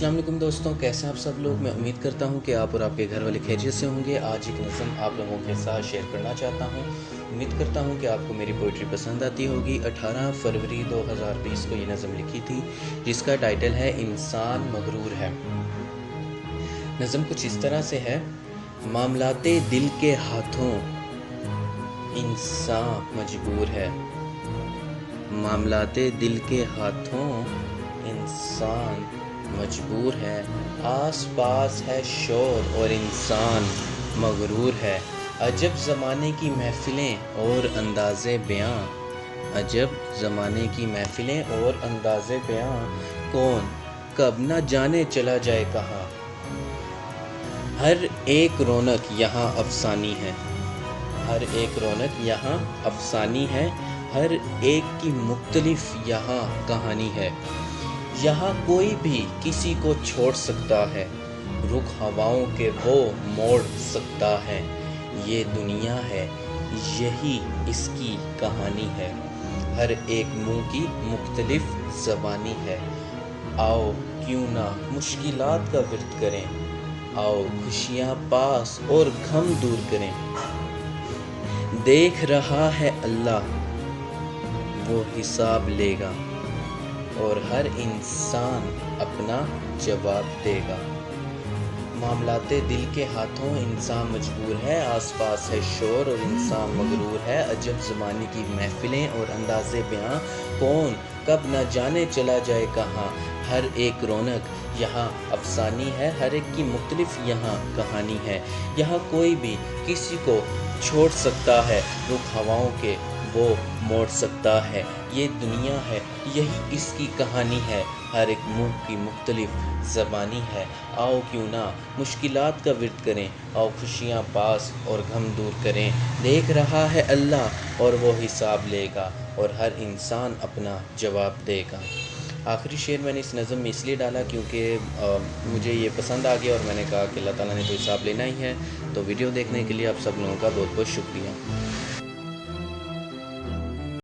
अस्सलाम वालेकुम दोस्तों, कैसे हैं आप सब लोग। मैं उम्मीद करता हूं कि आप और आपके घर वाले खैरियत से होंगे। आज एक नज़म आप लोगों के साथ शेयर करना चाहता हूं। उम्मीद करता हूं कि आपको मेरी पोइट्री पसंद आती होगी। 18 फरवरी 2020 को ये नज़म लिखी थी, जिसका टाइटल है इंसान मगरूर है। नज़म कुछ इस तरह से है। मामलाते दिल के हाथों इंसान मजबूर है। मामलाते दिल के हाथों इंसान मजबूर है। आस पास है शोर और इंसान मगरूर है। अजब ज़माने की महफ़िलें और अंदाज़े बयां, अजब ज़माने की महफ़िलें और अंदाज़े बयां, कौन कब न जाने चला जाए कहाँ। हर एक रौनक यहाँ अफसानी है, हर एक रौनक यहाँ अफसानी है। हर एक की मुख्तलिफ यहाँ कहानी है। यहाँ कोई भी किसी को छोड़ सकता है, रुख हवाओं के वो मोड़ सकता है। ये दुनिया है, यही इसकी कहानी है। हर एक मुंह की मुख्तलिफ ज़बानी है। आओ क्यों ना मुश्किलात का विर्द करें, आओ खुशियाँ पास और गम दूर करें। देख रहा है अल्लाह, वो हिसाब लेगा और हर इंसान अपना जवाब देगा। मामलाते दिल के हाथों इंसान मजबूर है। आसपास है शोर और इंसान मगरूर है। अजब ज़माने की महफ़िलें और अंदाज़े बयां, कौन कब न जाने चला जाए कहाँ। हर एक रौनक यहाँ अफसानी है, हर एक की मुख्तलिफ यहाँ कहानी है। यहाँ कोई भी किसी को छोड़ सकता है, रुख हवाओं के वो मोड़ सकता है। ये दुनिया है, यही इसकी कहानी है। हर एक मुंह की मुख्तलिफ ज़बानी है। आओ क्यों ना मुश्किलात का विर्द करें, आओ खुशियाँ पास और गम दूर करें। देख रहा है अल्लाह और वो हिसाब लेगा और हर इंसान अपना जवाब देगा। आखिरी शेर मैंने इस नज़म में इसलिए डाला क्योंकि मुझे ये पसंद आ गया और मैंने कहा कि अल्लाह ताला ने तो हिसाब लेना ही है। तो वीडियो देखने के लिए आप सब लोगों का बहुत बहुत शुक्रिया।